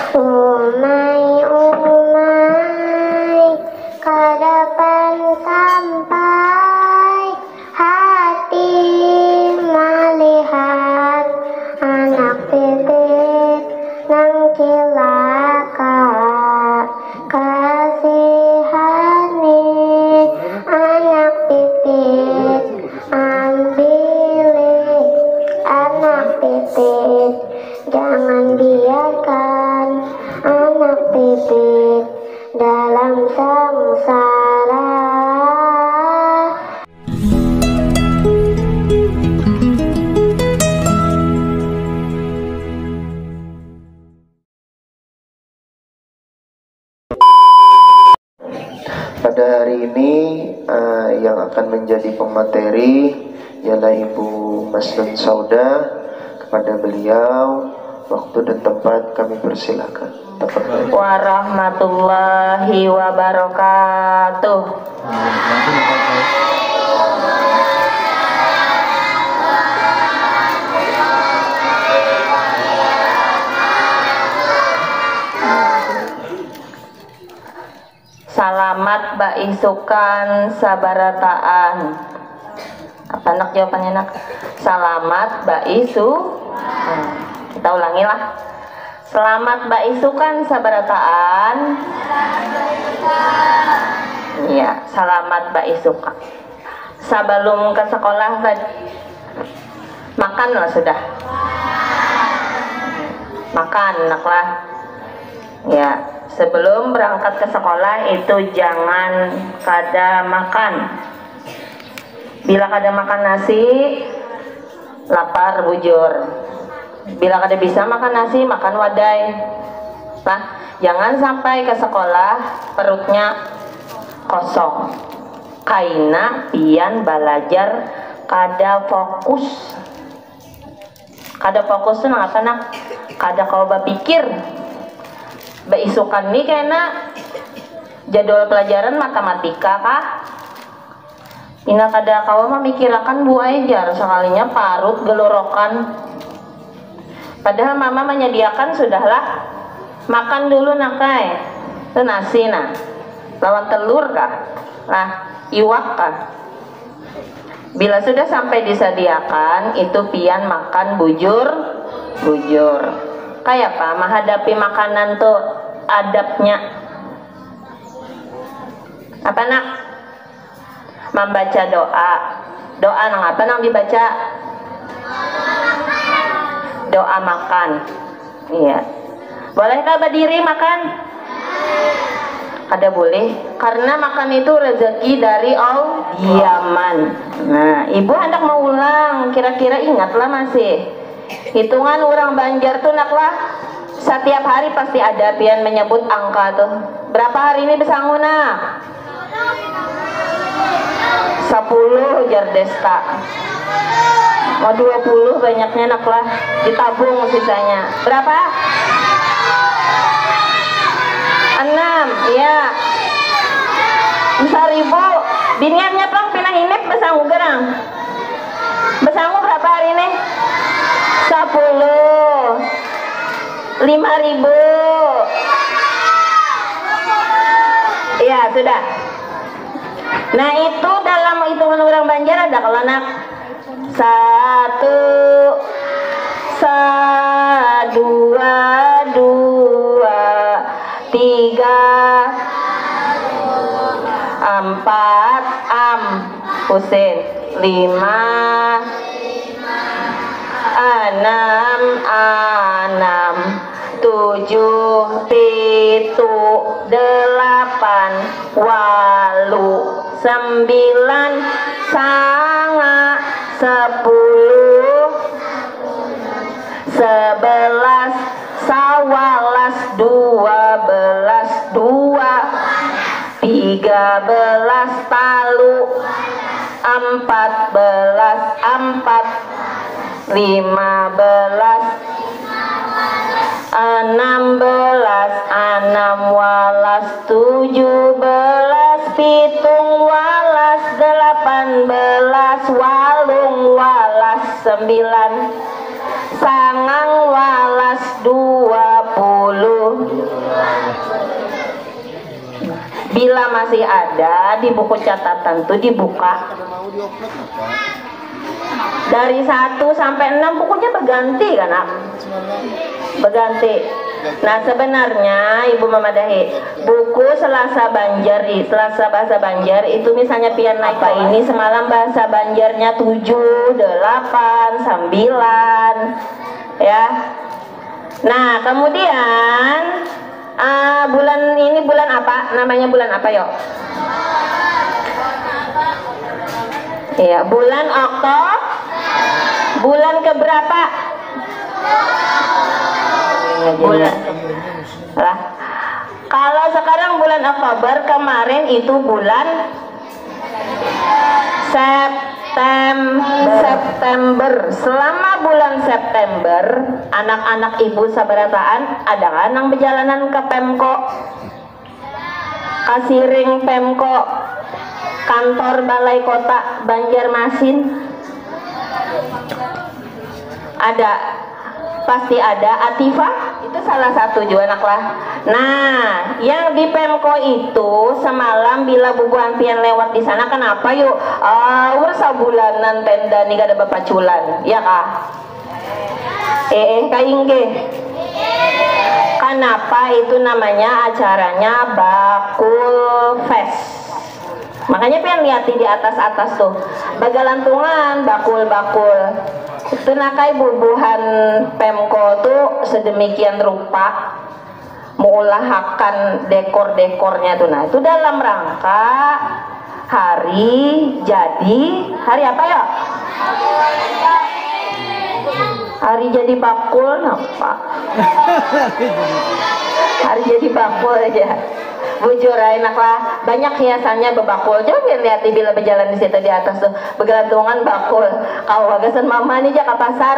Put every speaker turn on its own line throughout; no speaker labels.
Umay umay kadapan sampai hati melihat anak titik nang cilaka kasihani anak titik ambil anak titik jangan biarkan anak titik dalam samsara.
Pada hari ini yang akan menjadi pemateri ialah Ibu Masnun Sauda. Kepada beliau waktu dan tempat kami persilakan.
Warahmatullahi wabarakatuh. Salamat baisukan sabarataan. Apa nak jawabannya nak? Selamat baisu. Kita ulangi lah. Selamat baisukan sabarataan. Iya, selamat baisukan. Sebelum ke sekolah tadi makan lah sudah. Makan naklah. Ya, sebelum berangkat ke sekolah itu jangan kada makan. Bila kada makan nasi, lapar bujur. Bila kada bisa makan nasi, makan wadai. Nah, jangan sampai ke sekolah perutnya kosong. Kaina pian belajar kada fokus. Kada fokus itu apa nak? Kada kau berpikir. Beisukan nih kena jadwal pelajaran matematika kah? Ina kada kau memikirkan bu ajar sekalinya parut gelorokan. Padahal mama menyediakan sudahlah. Makan dulu nakai. Itu nasi nah. Lawan telur kah? Nah, iwak kah? Bila sudah sampai disediakan, itu pian makan bujur. Kayak apa? Menghadapi makanan tuh adabnya. Apa nak? Membaca doa. Doa nang apa nang dibaca? Doa makan. Iya. Bolehkah berdiri makan? Ada boleh. Karena makan itu rezeki dari Allah. Yaman. Nah, ibu hendak mau ulang. Kira-kira ingatlah masih. Hitungan orang Banjar tuh naklah. Setiap hari pasti ada pian menyebut angka tuh. Berapa hari ini besanguna? 10 jar desta. Mau 20 banyaknya naklah. Ditabung sisanya. Berapa? 6. Iya. Besar ibu. Biniannya pang pinah inip besangu gerang. Besangu berapa hari ini? 10. 5.000. Iya sudah. Nah itu dalam hitungan orang Banjar ada kalau anak 1, 2, 3, 4, Husin 5, 6, 7, 8, 9, 10, 11, 12, 13 palu, 14, 4, 15, 16, 17, 17, 18, 9, sangang walas 20, Bila masih ada di buku catatan tuh dibuka. Dari 1 sampai 6 bukunya berganti kan, Nak? Berganti. Nah, sebenarnya Ibu Mamadahi, buku Selasa Banjar, Selasa Bahasa Banjar itu misalnya pian apa ini semalam bahasa Banjarnya 7, 8, 9 ya. Nah, kemudian bulan ini bulan apa? Namanya bulan apa, yuk? Iya, bulan Oktober. Bulan keberapa? Bulan lah. Kalau sekarang bulan Oktober, kemarin itu bulan September. Selama bulan September, anak-anak ibu sabarataan ada kan yang berjalanan ke Pemko, Kasiring Pemko, kantor Balai Kota Banjarmasin. Ada, pasti ada. Atifah itu salah satu juga anak lah. Nah, yang di Pemko itu semalam bila bubuan pian lewat di sana, kenapa yuk? Sabulanan tenda nih gak ada bapaculan, ya kah? Kaingge. Kenapa itu namanya acaranya Bakul Fest? Makanya pengen lihat di atas tuh bagalantungan bakul-bakul itu nakai bubuhan Pemko tuh sedemikian rupa mengulahakan dekor-dekornya tuh. Nah, itu dalam rangka hari jadi hari apa ya? Hari jadi bakul apa? Hari jadi bakul aja. Bujur enak lah, banyak hiasannya bebakul. Coba lihat bila berjalan di situ di atas tuh bergelantungan bakul. Kau wagasan mama nih jaka pasar.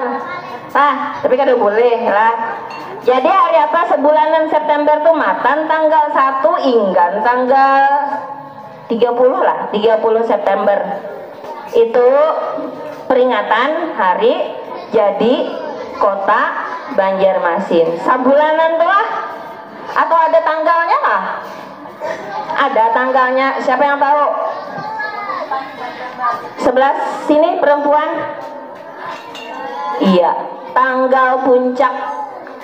Tapi kada boleh lah. Jadi hari apa sebulanan September tuh matan tanggal 1 inggan tanggal 30 lah, 30 September. Itu peringatan hari jadi Kota Banjarmasin. Sabulanan tuh lah. Atau ada tanggalnya kah? Ada tanggalnya, siapa yang tahu? Sebelah sini perempuan. Iya, tanggal puncak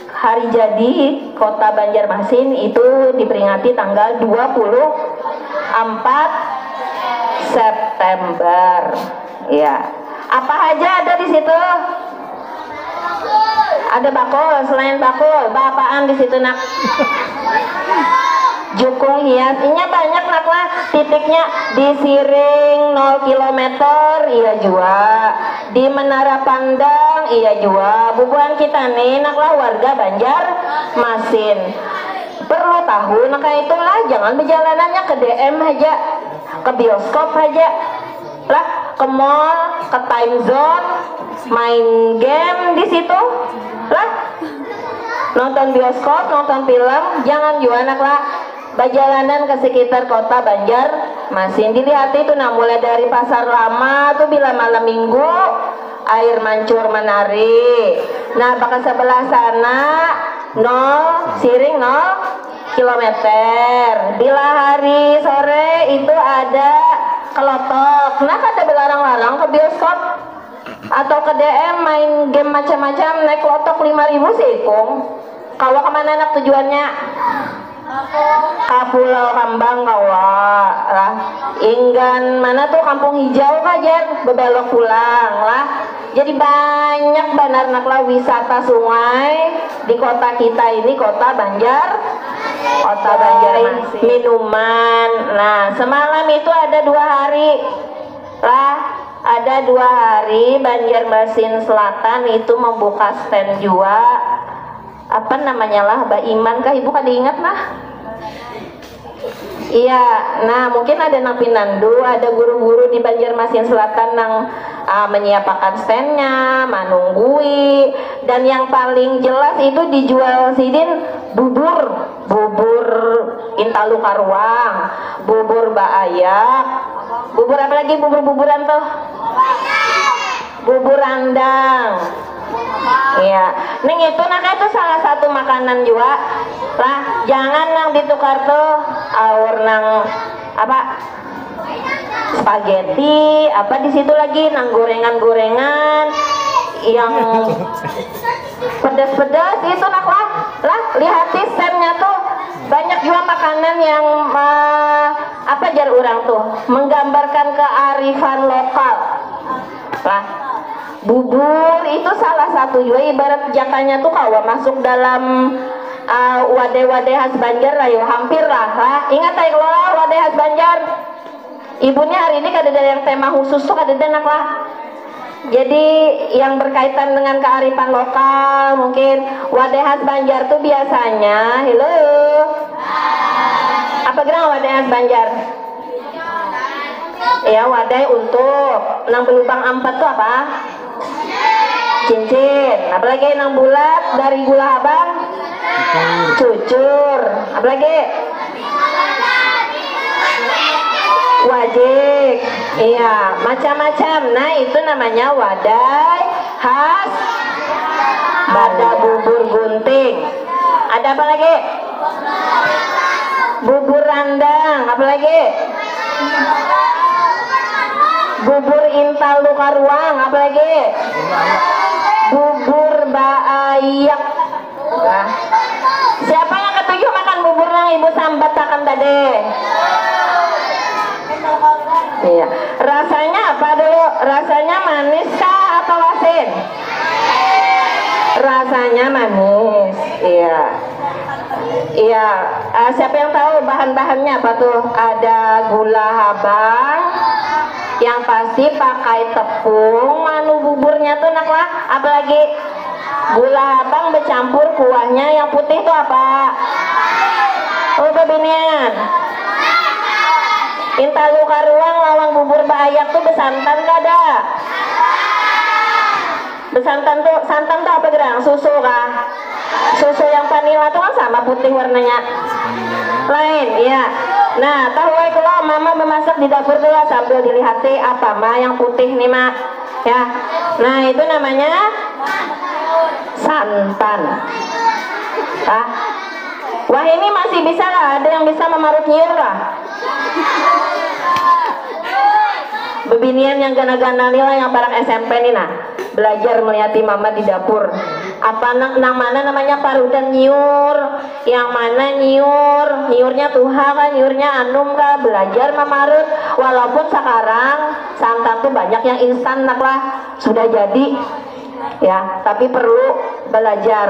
hari jadi Kota Banjarmasin itu diperingati tanggal 24 September. Iya. Apa aja ada di situ? Ada bakul, selain bakul, bapaan di situ nak? Jukung hias, ini banyak nak lah. Titiknya di Siring 0 km, iya juga. Di Menara Pandang, iya juga. Bubuhan kita nih nak lah warga Banjarmasin. Perlu tahu, nah kayak itulah jangan perjalanannya ke DM aja, ke bioskop aja lah, ke mall, ke time zone, main game di situ lah, nonton bioskop, nonton film, jangan juga anak lah perjalanan ke sekitar Kota Banjarmasin. Dilihat itu nah mulai dari Pasar Lama tuh bila malam minggu air mancur menari. Nah bakal sebelah sana 0 Siring 0 kilometer. Bila hari sore itu ada kelotok. Nah ada belarang-larang ke bioskop atau ke DM main game macam-macam, naik kelotok 5.000 sih kung. Kalau kemana anak tujuannya? Pulau Kambang kawa lah. Inggan mana tuh Kampung Hijau kajar bebelok pulang lah. Jadi banyak benar nak lah wisata sungai di kota kita ini, Kota Banjarmasin. Minuman. Nah semalam itu ada 2 hari lah. Ada 2 hari Banjarmasin Selatan itu membuka stand juga. Apa namanya lah, Mbak Iman kah ibu kada ingat nah? Iya, nah mungkin ada nang pinandu, ada guru-guru di Banjarmasin Selatan yang menyiapkan standnya, menunggui, dan yang paling jelas itu dijual sidin bubur Intalu Karuang, bubur Baayak, bubur apa lagi bubur-buburan tuh? Bubur Randang. Iya, neng itu nak itu salah satu makanan juga lah. Jangan nang ditukar tuh aur nang apa spaghetti apa di situ lagi nang gorengan-gorengan yang pedas-pedas itu nak lah. Lihat stand-nya tuh banyak juga makanan yang apa jar orang tuh menggambarkan kearifan lokal lah. Bubur itu salah satu juga ibarat jakanya tuh kalau masuk dalam wadah-wadah khas Banjar lah yo, hampir lah. Ingat ya kalau wadah khas Banjar ibunya hari ini kadang yang tema khusus tuh kadang nak lah. Jadi yang berkaitan dengan kearifan lokal mungkin wadah khas Banjar tuh biasanya halo apa gerak wadah khas Banjar ya wadah untuk nang belubang ampat tuh apa cincin, apalagi nang bulat dari gula abang cucur, apalagi wajik, iya macam-macam. Nah itu namanya wadai khas. Ada bubur gunting, ada apa lagi? Bubur randang, apa lagi? Bubur intal luka ruang, apa lagi? Bubur baayak. Nah, siapa yang ketujuh makan bubur yang ibu sambat akan tadi? Iya. Rasanya apa dulu? Rasanya manis kah atau asin? Rasanya manis. Iya. Iya. Siapa yang tahu bahan-bahannya apa tuh? Ada gula habang. Yang pasti pakai tepung. Manu buburnya tuh nak lah. Apalagi gula habang bercampur kuahnya yang putih tuh apa? Oh bebinian. Intalu karuang lawang bubur baayak tuh besantan kada? Besantan tuh santan tuh apa gerang? Susu kah? Susu yang vanila tuh kan sama putih warnanya. Lain, iya. Nah, tahu kalau mama memasak di dapur tuh sambil dilihati apa ma yang putih nih ma, ya. Nah itu namanya santan. Wah ini masih bisa lah, ada yang bisa memarut nyiur lah. Bebinian yang gana-gana nila yang barang SMP nih nah belajar melihati mama di dapur. Apa nang mana namanya parutan nyiur, yang mana nyiurnya tuha kan, nyiurnya anum kah, belajar memarut. Walaupun sekarang santan tuh banyak yang instan nak lah sudah jadi ya, tapi perlu belajar.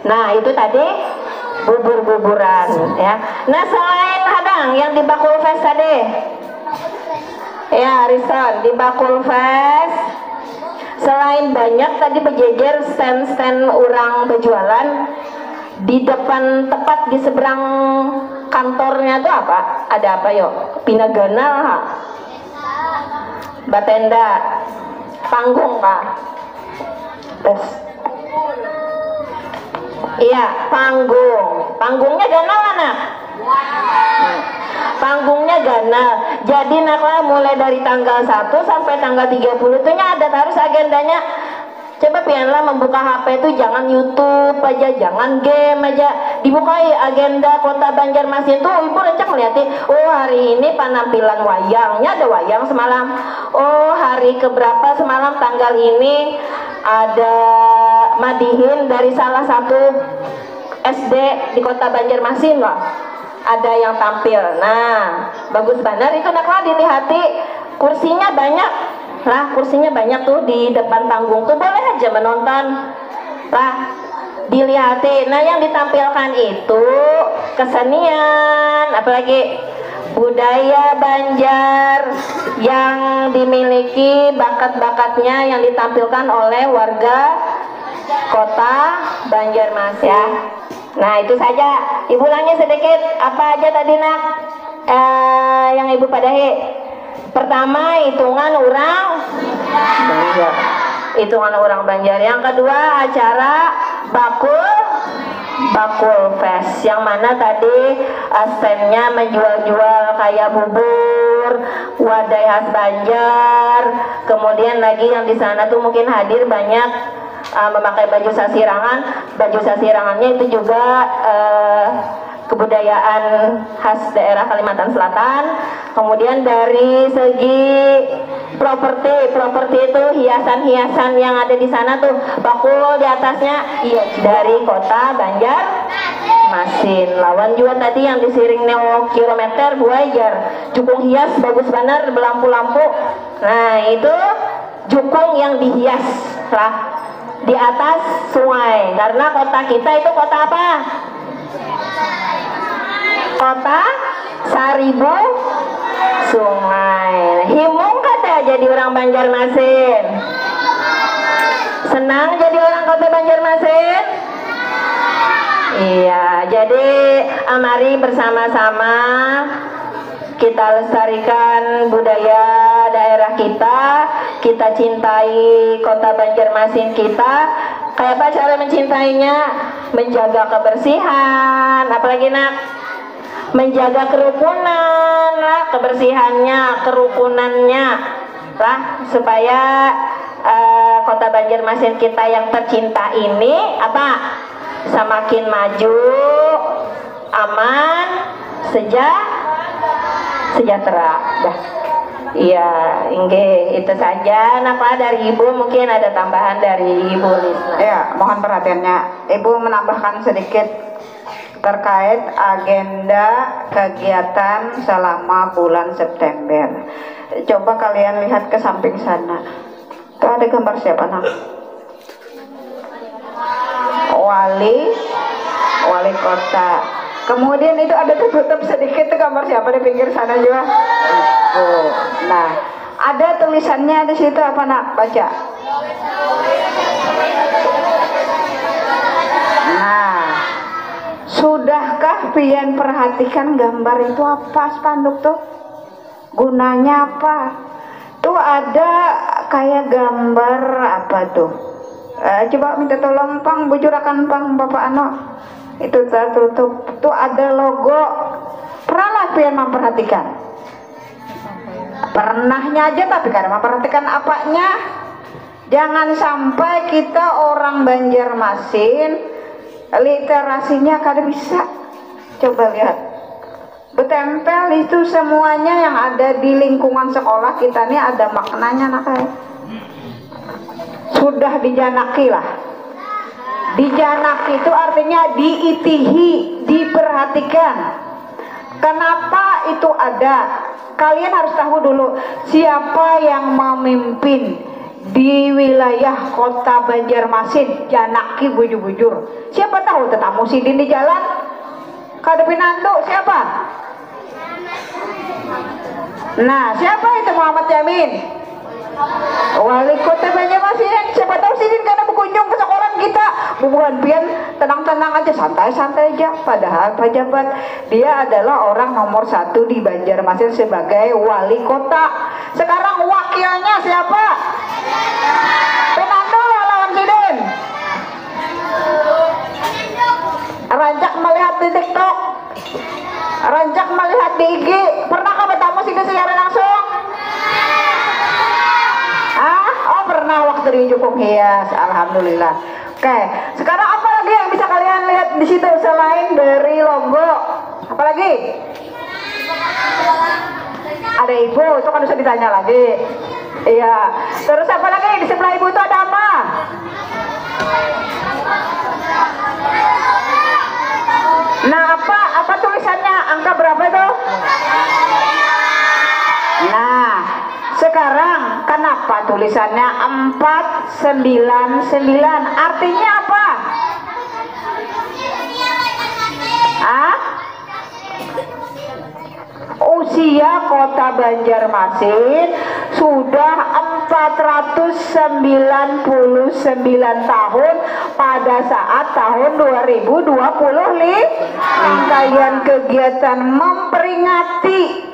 Nah itu tadi bubur-buburan ya. Nah selain hadang yang di bakul fest tadi ya Rison di bakul fest, selain banyak tadi berjejer stand-stand orang berjualan di depan tepat di seberang kantornya tuh apa? Ada apa yuk? Pinagana, batenda, panggung kah? Terus iya panggung, panggungnya ganal anak. Panggungnya ganal. Jadi naklah mulai dari tanggal 1 sampai tanggal 30 itu ada harus agendanya. Coba pianlah membuka HP itu jangan YouTube aja, jangan game aja. Dibukai agenda Kota Banjarmasin tuh ibu rencang melihat oh hari ini penampilan wayangnya, ada wayang semalam. Oh hari keberapa semalam tanggal ini ada madihin dari salah satu SD di Kota Banjarmasin loh. Ada yang tampil. Nah, bagus benar itu naklah dilihati. Kursinya banyak. Lah, kursinya banyak tuh di depan panggung tuh boleh aja menonton. Lah, dilihati. Nah, yang ditampilkan itu kesenian, apalagi budaya Banjar yang dimiliki bakat-bakatnya yang ditampilkan oleh warga Kota Banjarmasin ya. Nah itu saja. Ibu ulangi sedikit apa aja tadi nak yang ibu padahi. Pertama hitungan orang Banjar. Hitungan orang Banjar. Yang kedua acara bakul fest yang mana tadi standnya menjual-jual kayak bubur, wadai khas Banjar. Kemudian lagi yang di sana tuh mungkin hadir banyak memakai baju sasirangan. Baju sasirangannya itu juga kebudayaan khas daerah Kalimantan Selatan. Kemudian dari segi properti itu hiasan-hiasan yang ada di sana tuh, bakul di atasnya dari kota Banjarmasin. Lawan juga tadi yang disiring neo kilometer Buajar, jukung hias bagus benar berlampu-lampu. Nah itu jukung yang dihias lah di atas sungai, karena kota kita itu kota apa? Kota Seribu Sungai. Himung kata jadi orang Banjarmasin. Senang jadi orang kota Banjarmasin? Iya, jadi mari bersama-sama kita lestarikan budaya daerah kita, kita cintai kota Banjarmasin kita. Kayak apa cara mencintainya? Menjaga kebersihan, apalagi nak? Menjaga kerukunan lah, kebersihannya, kerukunannya lah, supaya kota Banjarmasin kita yang tercinta ini apa? Semakin maju, aman, sejahtera. Dah. Iya, itu saja. Napa dari Ibu, mungkin ada tambahan dari Ibu Lisna.
Ya, mohon perhatiannya. Ibu menambahkan sedikit terkait agenda kegiatan selama bulan September. Coba kalian lihat ke samping sana. Itu ada gambar siapa nak? Wali kota. Kemudian itu ada tertutup sedikit, itu gambar siapa di pinggir sana juga? Oh, nah, ada tulisannya di situ apa nak? Baca. Nah, sudahkah pian perhatikan gambar itu apa spanduk tuh? Gunanya apa? Tuh ada kayak gambar apa tuh? Coba minta tolong pang, bujurakan pang Bapak Ano. Itu tertutup. Tuh ada logo. Pernah pian memperhatikan? Pernahnya aja tapi kadang memperhatikan apanya. Jangan sampai kita orang Banjarmasin literasinya kada bisa. Coba lihat, betempel itu semuanya yang ada di lingkungan sekolah kita nih ada maknanya nak. Sudah dijanaki lah. Dijanaki itu artinya diitihi, diperhatikan. Kenapa itu ada? Kalian harus tahu dulu siapa yang memimpin di wilayah kota Banjarmasin. Janaki bujur-bujur. Siapa tahu tetap musidin di jalan kada pinantu siapa? Nah, siapa itu Muhammad Yamin? Wali kota Banjarmasin. Siapa tahu sidin karena berkunjung ke sekolah kita. Bukan pian tenang-tenang aja, santai-santai aja. Padahal pejabat dia adalah orang nomor 1 di Banjarmasin sebagai wali kota. Sekarang wakilnya siapa? Penando lawan sidin. Rancak melihat di TikTok, rancak melihat di IG. Pernahkah bertemu sidin secara langsung? Oh pernah waktu di Jukung Hias, alhamdulillah. Oke, sekarang apa lagi yang bisa kalian lihat di situ selain dari logo? Apa lagi? Ada ibu, itu kan bisa ditanya lagi. Iya. Terus apa lagi di sebelah ibu itu ada apa? Nah apa tulisannya? Angka berapa itu? Nah. Sekarang kenapa tulisannya 499? Artinya apa? Usia kota Banjarmasin sudah 499 tahun pada saat tahun 2020. Rangkaian kegiatan memperingati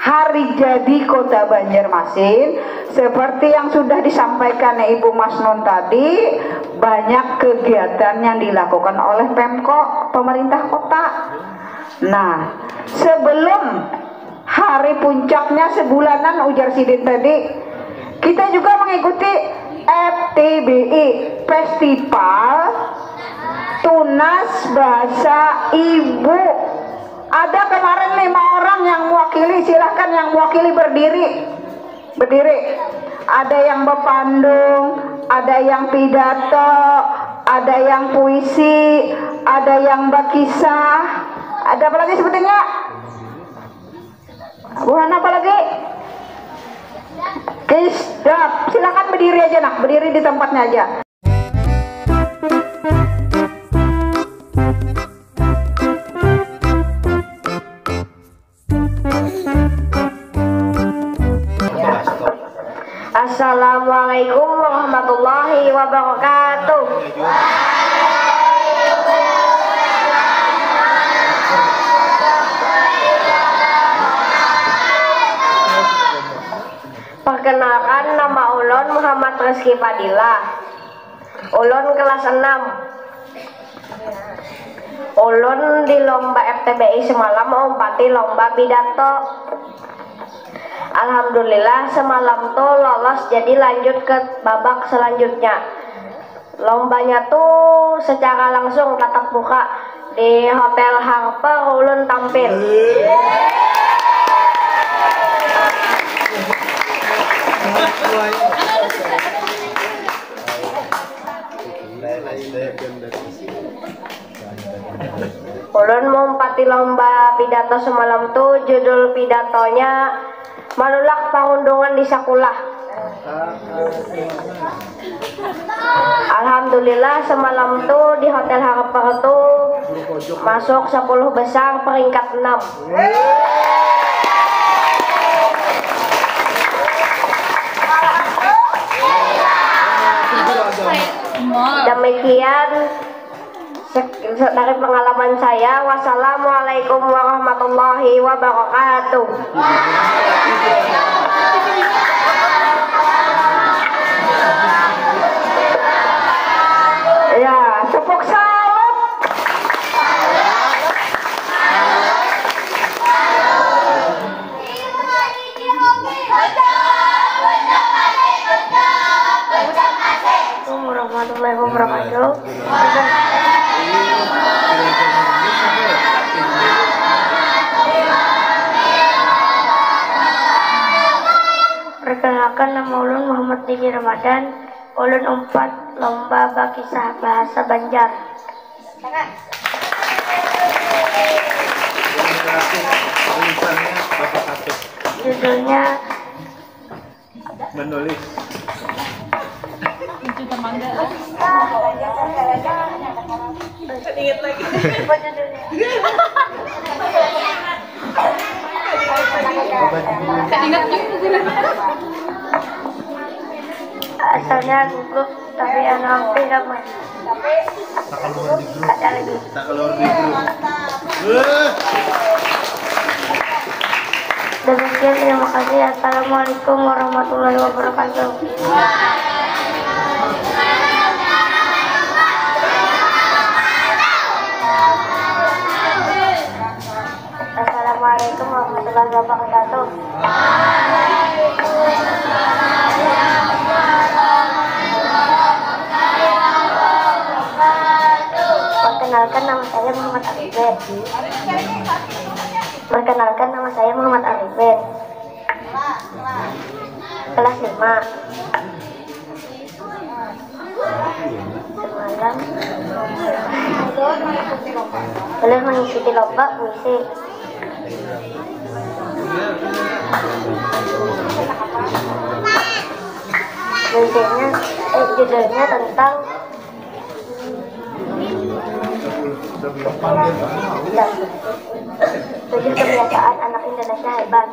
Hari Jadi Kota Banjarmasin seperti yang sudah disampaikan Ibu Mas Nun tadi, banyak kegiatan yang dilakukan oleh Pemko, pemerintah kota. Nah, sebelum hari puncaknya sebulanan ujar sidin tadi, kita juga mengikuti FTBI, Festival Tunas Bahasa Ibu. Ada kemarin 5 orang yang mewakili, silahkan yang mewakili berdiri. Ada yang berpandung, ada yang pidato, ada yang puisi, ada yang berkisah. Ada apa lagi sebetulnya? Bu Hana apa lagi? Kisdap. Silakan berdiri aja nak, berdiri di tempatnya aja.
Assalamualaikum warahmatullahi wabarakatuh. Perkenalkan, nama ulun Muhammad Rizky Fadilah. Ulun kelas 6. Ulun di lomba FTBI semalam mengumpati lomba pidato. Alhamdulillah semalam tuh lolos, jadi lanjut ke babak selanjutnya. Lombanya tuh secara langsung tatap muka di Hotel Harper. Ulun tampil. Ulun mengumpati lomba pidato semalam tuh, judul pidatonya Manulak Pangundungan di Sakulah. Alhamdulillah semalam tuh di Hotel Harper tuh masuk 10 besar peringkat 6. Demikian dari pengalaman saya. Wassalamualaikum warahmatullahi wabarakatuh.
Ya, tepuk salam.
Assalamualaikum warahmatullahi wabarakatuh. Perkenalkan, nama ulun Muhammad Diki Ramadan. Ulun umpat lomba bakisah bahasa Banjar. Judulnya
menulis.
apa judulnya? Asalnya gugup tapi anak tidak mas. Ada lagi.
Tak keluar di grup.
Demikian, terima kasih. Assalamualaikum warahmatullahi wabarakatuh. Assalamualaikum warahmatullahi wabarakatuh. Perkenalkan, nama saya Muhammad Arifin. Perkenalkan, nama saya Muhammad Arifin. Kelas 5. Semalam boleh mengikuti lomba puisi. Judulnya tentang tujuh kebiasaan anak Indonesia hebat.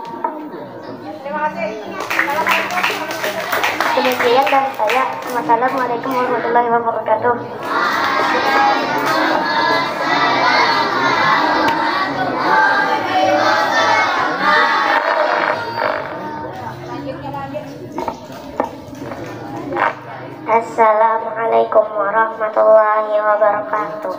Terima kasih.
Demikian dari saya. Wassalamualaikum warahmatullahi wabarakatuh. Assalamualaikum warahmatullahi wabarakatuh.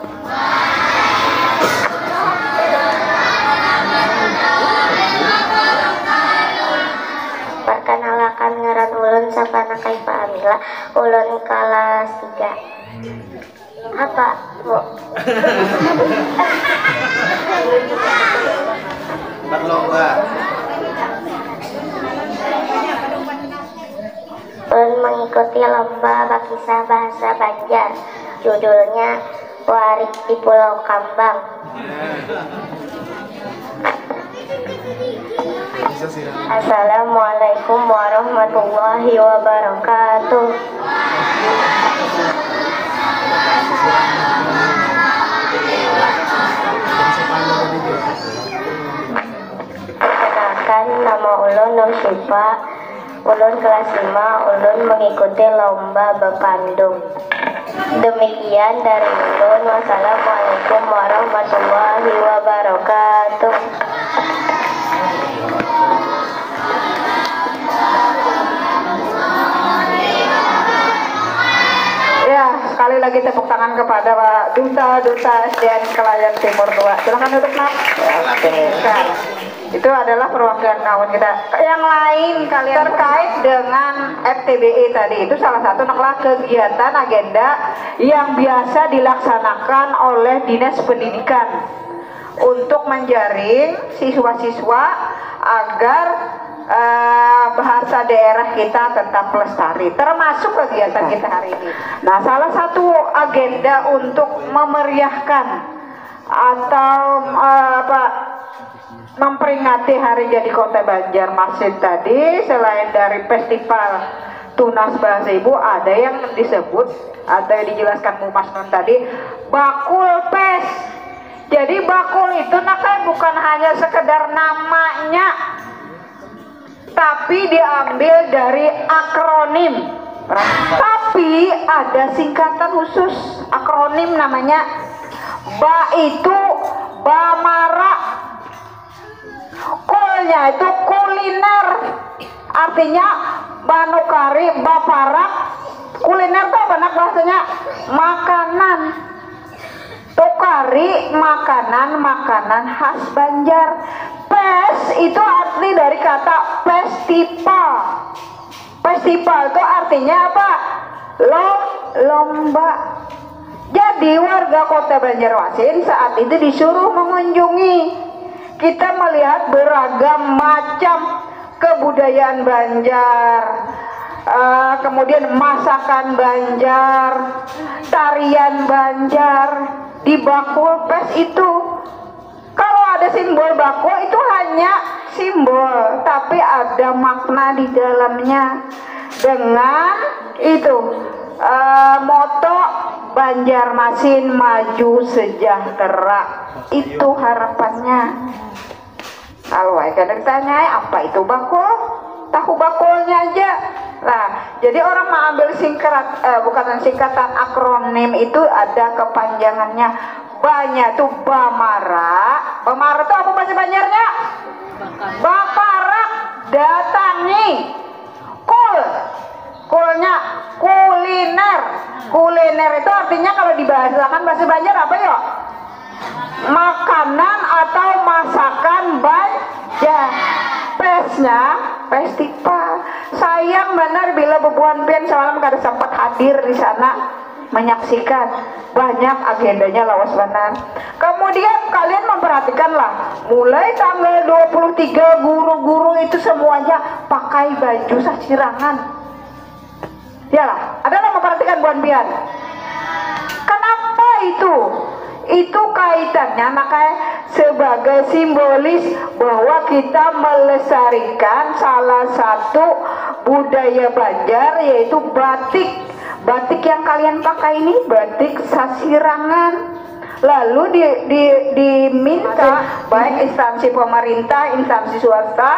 Perkenalkan, ngaran ulun Sapana Kaifa Amila. Bapak, Bu.
Berlomba.
Ulun mengikuti lomba Bakisah Bahasa Banjar. Judulnya Warik di Pulau Kambang. Assalamualaikum warahmatullahi wabarakatuh. Perkenalkan, nama ulun Nur Syifa. Ulun kelas 5. Ulun mengikuti lomba Bepandung. Demikian dari ulun. Wassalamualaikum warahmatullahi wabarakatuh.
Ya, sekali lagi tepuk tangan kepada Pak Duta SDN Kelayan Timur 2. Silakan duduk, Nak. Oke, kan. Itu adalah perwakilan kawan kita. Yang lain kalian terkait dengan FTBE tadi, itu salah satu adalah kegiatan agenda yang biasa dilaksanakan oleh Dinas Pendidikan untuk menjaring siswa-siswa agar bahasa daerah kita tetap lestari, termasuk kegiatan kita hari ini. Nah, salah satu agenda untuk memeriahkan atau memperingati Hari Jadi Kota Banjarmasin tadi, selain dari festival Tunas Bahasa Ibu, ada yang disebut atau yang dijelaskan Bu Mas Nun tadi, bakul pes. Jadi bakul itu bukan hanya sekedar namanya, tapi diambil dari akronim. Tapi ada singkatan khusus akronim namanya BA itu Bamara, kulnya itu kuliner, artinya Banukari, Baparak. Kuliner itu apa nak bahasanya? Makanan. Tukari makanan khas Banjar. Pes itu arti dari kata festival. Festival itu artinya apa? Lomba. Jadi warga Kota Banjarmasin saat itu disuruh mengunjungi. Kita melihat beragam macam kebudayaan Banjar, kemudian masakan Banjar, tarian Banjar di bakul pes itu. Kalau ada simbol bakul itu hanya simbol, tapi ada makna di dalamnya. Dengan itu moto Banjarmasin maju sejahtera, itu harapannya. Kalau kadang tanya apa itu bakul, tahu bakulnya aja. Nah, jadi orang mengambil singkatan akronim itu ada kepanjangannya. Banyak tuh Bamara. Bamara itu apa bahasa Banjarnya? Baparak, datangi. Kulnya kuliner. Kuliner itu artinya kalau dibahasakan bahasa Banjar apa ya? Makanan atau masakan Banjar. Pesnya festival. Sayang benar bila Bebuan Pian semalam kada sempat hadir di sana menyaksikan. Banyak agendanya lawas benar. Kemudian kalian memperhatikanlah, mulai tanggal 23 guru-guru itu semuanya pakai baju sasirangan. Yalah, adalah memperhatikan Buan Pian. Kenapa itu? Itu kaitannya makanya sebagai simbolis bahwa kita melestarikan salah satu budaya Banjar, yaitu batik. Batik yang kalian pakai ini batik sasirangan. Lalu diminta baik instansi pemerintah, instansi swasta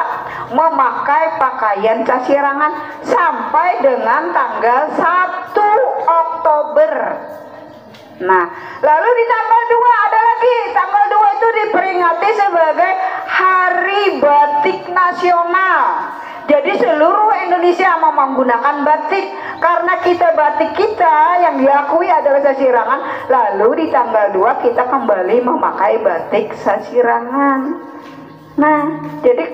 memakai pakaian sasirangan sampai dengan tanggal 1 Oktober. Nah, lalu di tanggal 2 ada lagi. Tanggal 2 itu diperingati sebagai Hari Batik Nasional. Jadi seluruh Indonesia mau menggunakan batik karena batik kita yang diakui adalah sasirangan. Lalu di tanggal 2 kita kembali memakai batik sasirangan. Nah, jadi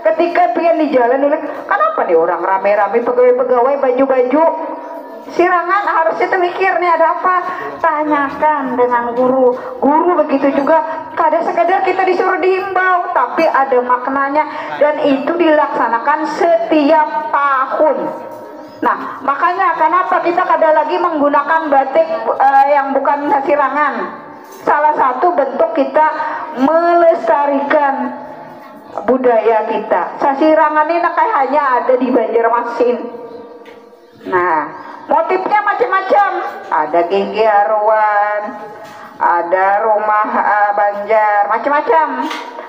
ketika pengen di jalan dulu, kenapa nih orang rame-rame pegawai-pegawai baju-baju sirangan harusnya tuh mikir nih ada apa, tanyakan dengan guru. Guru begitu juga, kadang sekadar kita disuruh dihimbau tapi ada maknanya dan itu dilaksanakan setiap tahun. Nah makanya kenapa kita kadang lagi menggunakan batik yang bukan sirangan, salah satu bentuk kita melestarikan budaya kita. Sasirangan ini kayak hanya ada di Banjarmasin. Nah motifnya macam-macam, ada gigi haruan, ada rumah Banjar, macam-macam,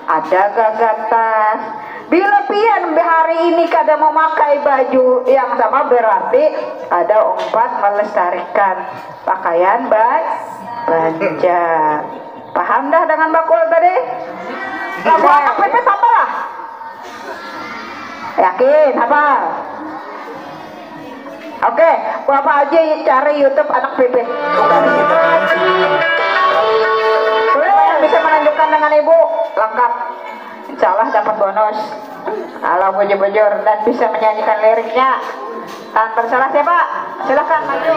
ada gagatas. Bila pian hari ini kada memakai baju yang sama berarti ada umpat melestarikan pakaian Banjar. Paham dah dengan bakul tadi? Lagu anak pipit apa lah? Yakin apa? Oke, Bapak aja cari YouTube anak pipit. Yang bisa menunjukkan dengan ibu lengkap, insya Allah dapat bonus. Kalau bujur-bujur dan bisa menyanyikan liriknya tanpa salah siapa? Silakan maju.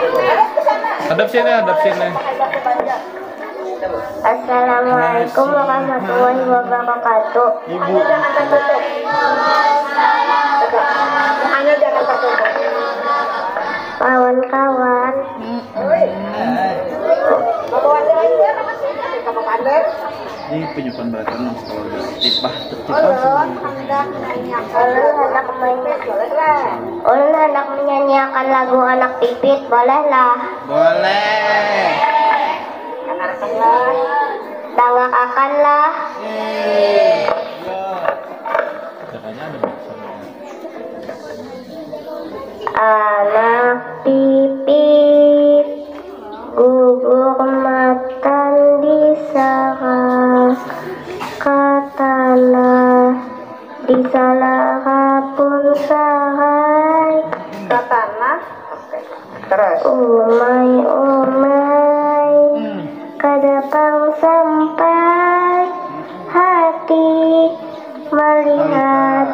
Hadap sini.
Assalamualaikum warahmatullahi wabarakatuh.
Jangan tertutup. Hanya jangan tertutup.
Kawan-kawan,
Ini penyupan batan kalau tipah.
ulun hendak menyanyiakan lagu anak pipit, bolehlah?
Boleh.
Dengarkanlah. Anak pipit gugur makan di sarang katalah di salah pun sarai
Katana. Terus.
umai kadapang sampai hati melihat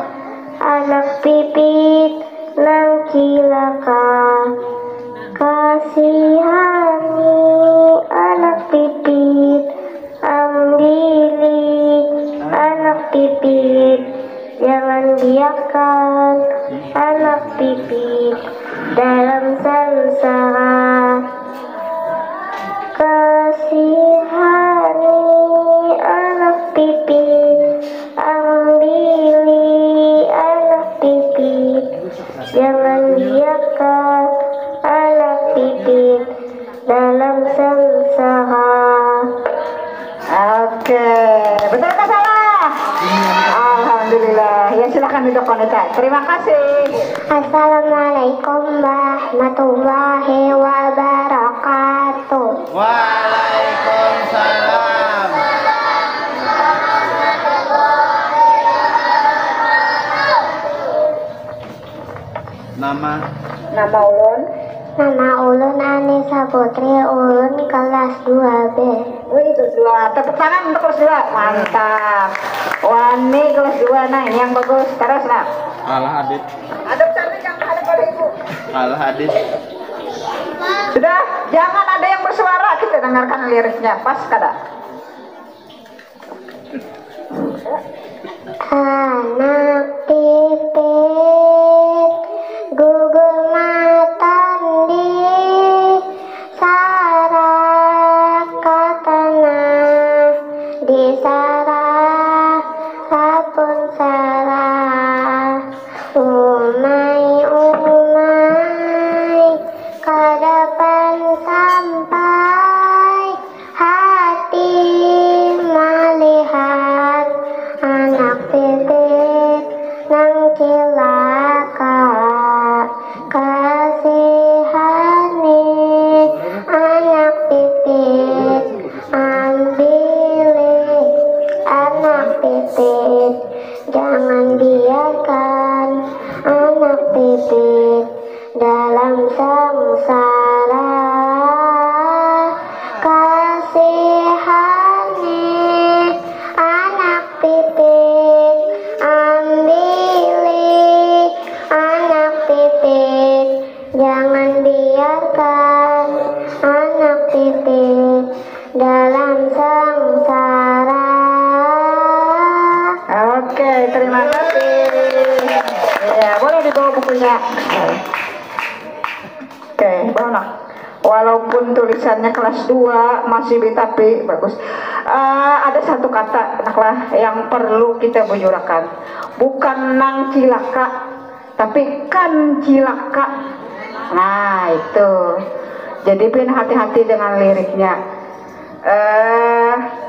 anak pipit nang cilaka. Kasihani anak pipit, ambilih anak pipit, jangan biarkan anak pipit dalam sengsara. Kasihani anak pipit, ambilih anak pipit, jangan biarkan anak pipit dalam sengsara.
Oke, betul atau salah? Alhamdulillah. Ya silakan duduk wanita. Terima kasih.
Assalamualaikum warahmatullahi wabarakatuh.
Waalaikumsalam.
Nama ulun.
Nama ulun Anissa Putri, ulun kelas 2B.
Wih, kelas 2. Tepuk tangan untuk kelas 2. Mantap. Wani kelas 2. Nah, ini yang bagus. Terus, nah.
Kalah Adit.
Adab cantik yang ada pada ibu.
Kalah Adit.
Sudah, jangan ada yang bersuara. Kita dengarkan liriknya. Pas kada?
Anak pipit gugur matan di sarang tanah, di sarang pun sarang. Umai kadapan sampai hati melihat anak pipit nang cilaka. Kasihani anak pipit, ambilih anak pipit, jangan biarkan anak pipit dalam sengsara. Kasihani anak pipit, ambilih anak pipit, jangan biarkan
Oke, terima kasih. Ya, boleh dibawa bukunya. Oke, bawa. Walaupun tulisannya kelas 2 masih tapi bagus. Ada satu kata naklah yang perlu kita bujurakan. Bukan nang cilaka, tapi kan cilaka. Nah, itu. Jadi pin hati-hati dengan liriknya.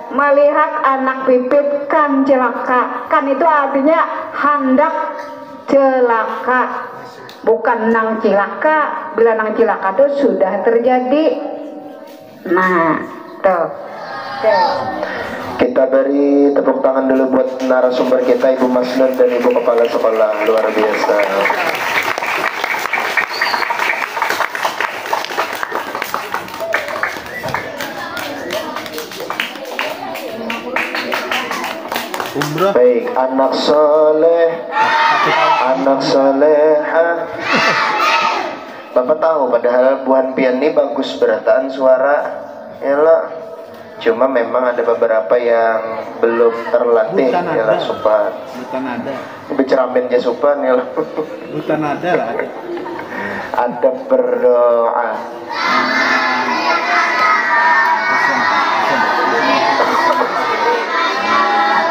Melihat anak pipit kan celaka. Kan itu artinya hendak celaka, bukan nang cilaka. Bila nang cilaka itu sudah terjadi. Nah, tuh.
Kita beri tepuk tangan dulu buat narasumber kita, Ibu Masnun dan Ibu Kepala Sekolah. Luar biasa.
Umrah.
Baik, anak soleh, anak soleha. Bapak tahu padahal Bu Hanpian ini bagus berataan suara, ya lah. Cuma memang ada beberapa yang belum terlatih, ya lah sopan.
Bukan ada.
Berceramennya sopan, ya lah.
Bukan ada lah.
Ada berdoa.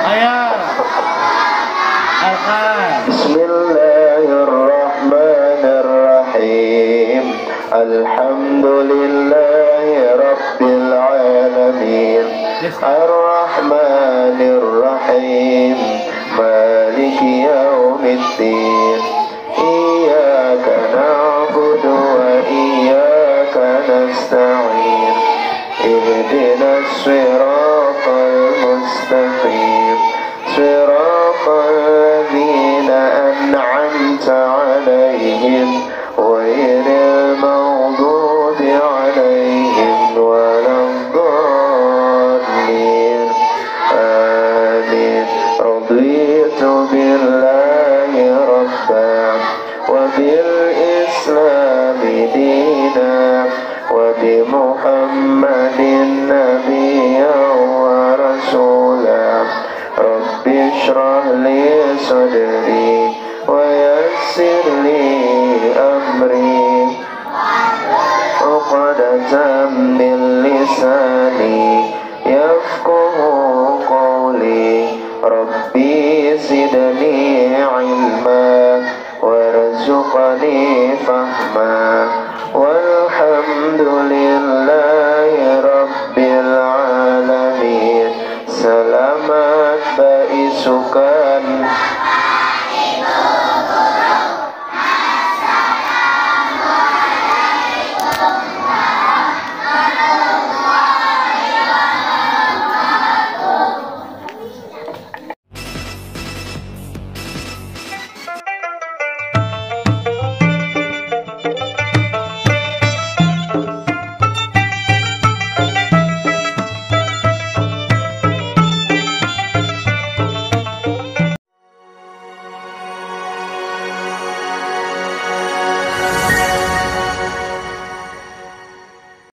Ayah. Alhamdulillah.
Bismillahirrahmanirrahim. Alhamdulillahi Rabbil Alamin. Ar-Rahmanir-Rahim. Maliki Yawmiddin. Iyyaka na'budu wa iyyaka nasta'in. Ihdinas siratal mustaqim. Siratal ladzina an'amta 'alaihim ghairil maghdubi 'alaihim waladdallin. Amin. Raditu billahi rabban wa bil islami dinan wa bi Muhammadin nabiyyan wa rasulan. Rabbi shrah li sadri wa yassir li amri uqdatan min lisani yafqahu qawli. Rabbi zidni ilma warzuqni fahma. Walhamdulillahi rabbil alamin. Selamat baisukan